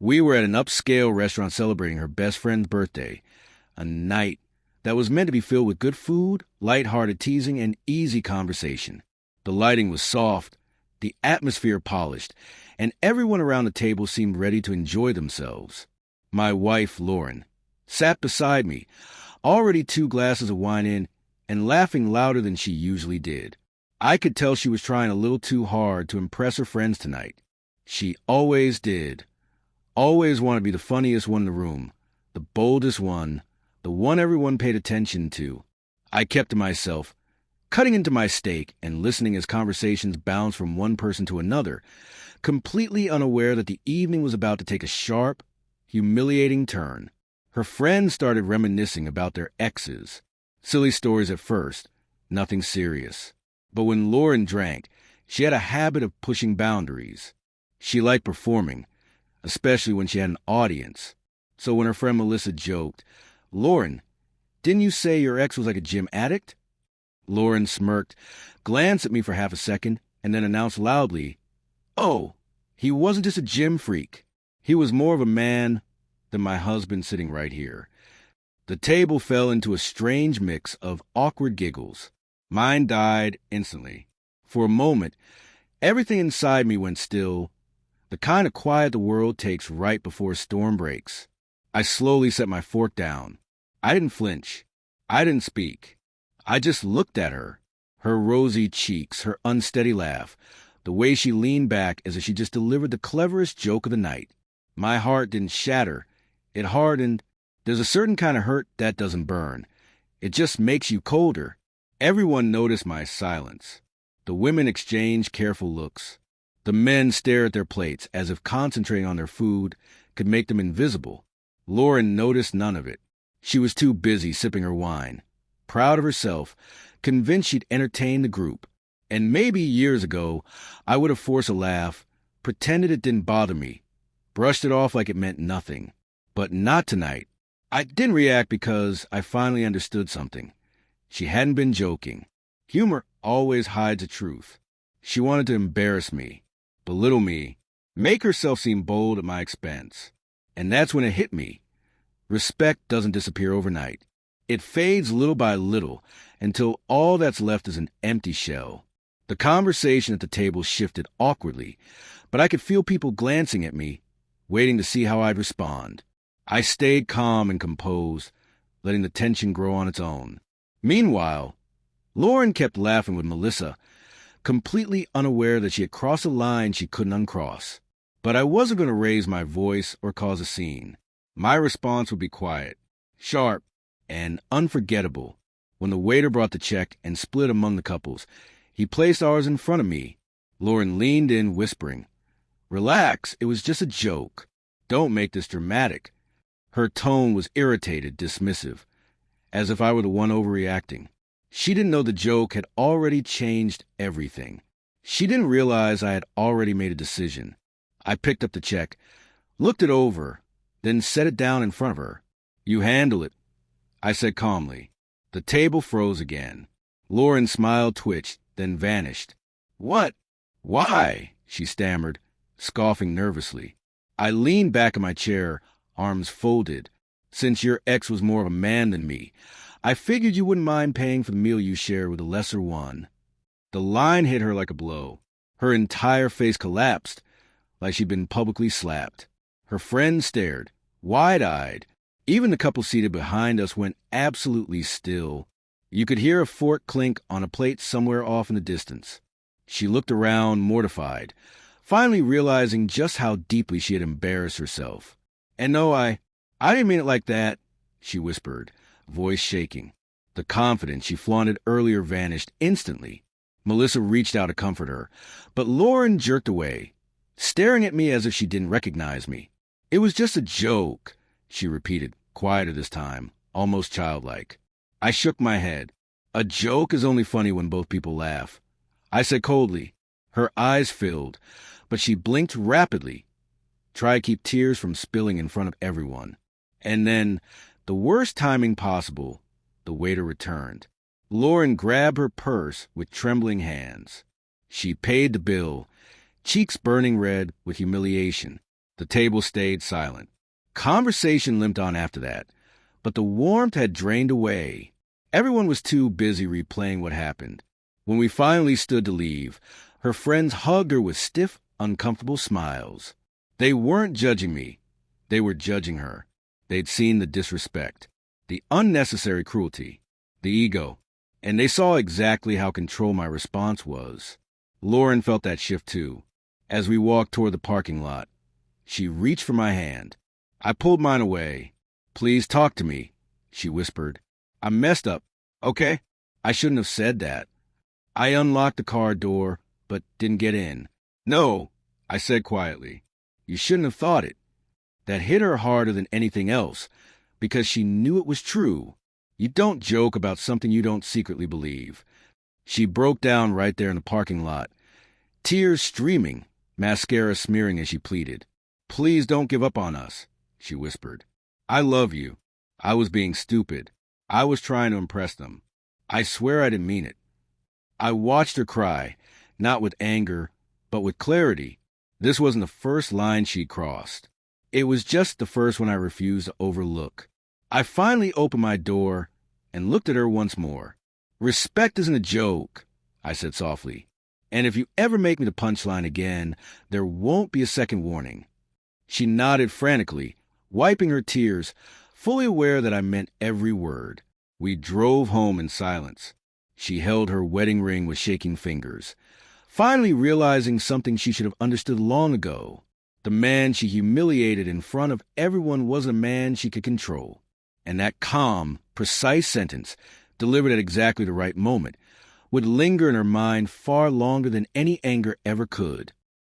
We were at an upscale restaurant celebrating her best friend's birthday, a night that was meant to be filled with good food, light-hearted teasing, and easy conversation. The lighting was soft, the atmosphere polished, and everyone around the table seemed ready to enjoy themselves. My wife, Lauren, sat beside me, already 2 glasses of wine in, and laughing louder than she usually did. I could tell she was trying a little too hard to impress her friends tonight. She always did. Always wanted to be the funniest one in the room, the boldest one, the one everyone paid attention to. I kept to myself, cutting into my steak and listening as conversations bounced from one person to another, completely unaware that the evening was about to take a sharp, humiliating turn. Her friends started reminiscing about their exes. Silly stories at first, nothing serious. But when Lauren drank, she had a habit of pushing boundaries. She liked performing, especially when she had an audience. So when her friend Melissa joked, "Lauren, didn't you say your ex was like a gym addict?" Lauren smirked, glanced at me for half a second, and then announced loudly, "Oh, he wasn't just a gym freak. He was more of a man than my husband sitting right here." The table fell into a strange mix of awkward giggles. Mine died instantly. For a moment, everything inside me went still, the kind of quiet the world takes right before a storm breaks. I slowly set my fork down. I didn't flinch. I didn't speak. I just looked at her. Her rosy cheeks, her unsteady laugh, the way she leaned back as if she just delivered the cleverest joke of the night. My heart didn't shatter. It hardened. There's a certain kind of hurt that doesn't burn. It just makes you colder. Everyone noticed my silence. The women exchanged careful looks. The men stared at their plates as if concentrating on their food could make them invisible. Lauren noticed none of it. She was too busy sipping her wine, proud of herself, convinced she'd entertained the group. And maybe years ago, I would have forced a laugh, pretended it didn't bother me, brushed it off like it meant nothing. But not tonight. I didn't react because I finally understood something. She hadn't been joking. Humor always hides the truth. She wanted to embarrass me, belittle me, make herself seem bold at my expense. And that's when it hit me. Respect doesn't disappear overnight. It fades little by little until all that's left is an empty shell. The conversation at the table shifted awkwardly, but I could feel people glancing at me, waiting to see how I'd respond. I stayed calm and composed, letting the tension grow on its own. Meanwhile, Lauren kept laughing with Melissa, completely unaware that she had crossed a line she couldn't uncross. But I wasn't going to raise my voice or cause a scene. My response would be quiet, sharp, and unforgettable. When the waiter brought the check and split among the couples, he placed ours in front of me. Lauren leaned in, whispering, "Relax, it was just a joke. Don't make this dramatic." Her tone was irritated, dismissive, as if I were the one overreacting. She didn't know the joke had already changed everything. She didn't realize I had already made a decision. I picked up the check, looked it over, then set it down in front of her. "You handle it," I said calmly. The table froze again. Lauren's smile twitched, then vanished. "What? Why?" she stammered, scoffing nervously. I leaned back in my chair, arms folded. "Since your ex was more of a man than me, I figured you wouldn't mind paying for the meal you share with a lesser one." The line hit her like a blow. Her entire face collapsed, like she'd been publicly slapped. Her friends stared, wide-eyed. Even the couple seated behind us went absolutely still. You could hear a fork clink on a plate somewhere off in the distance. She looked around, mortified, finally realizing just how deeply she had embarrassed herself. "And no, I didn't mean it like that," she whispered, voice shaking. The confidence she flaunted earlier vanished instantly. Melissa reached out to comfort her, but Lauren jerked away, staring at me as if she didn't recognize me. "It was just a joke," she repeated, quieter this time, almost childlike. I shook my head. "A joke is only funny when both people laugh," I said coldly. Her eyes filled, but she blinked rapidly, tried to keep tears from spilling in front of everyone. And then, the worst timing possible, the waiter returned. Lauren grabbed her purse with trembling hands. She paid the bill, cheeks burning red with humiliation. The table stayed silent. Conversation limped on after that, but the warmth had drained away. Everyone was too busy replaying what happened. When we finally stood to leave, her friends hugged her with stiff, uncomfortable smiles. They weren't judging me. They were judging her. They'd seen the disrespect, the unnecessary cruelty, the ego, and they saw exactly how controlled my response was. Lauren felt that shift too. As we walked toward the parking lot, she reached for my hand. I pulled mine away. "Please talk to me," she whispered. "I messed up, okay? I shouldn't have said that." I unlocked the car door, but didn't get in. "No," I said quietly. "You shouldn't have thought it." That hit her harder than anything else, because she knew it was true. You don't joke about something you don't secretly believe. She broke down right there in the parking lot, tears streaming, mascara smearing as she pleaded. "Please don't give up on us," she whispered. "I love you. I was being stupid. I was trying to impress them. I swear I didn't mean it." I watched her cry, not with anger, but with clarity. This wasn't the first line she'd crossed. It was just the first one I refused to overlook. I finally opened my door and looked at her once more. "Respect isn't a joke," I said softly. "And if you ever make me the punchline again, there won't be a second warning." She nodded frantically, wiping her tears, fully aware that I meant every word. We drove home in silence. She held her wedding ring with shaking fingers, finally realizing something she should have understood long ago. The man she humiliated in front of everyone wasn't a man she could control. And that calm, precise sentence, delivered at exactly the right moment, would linger in her mind far longer than any anger ever could.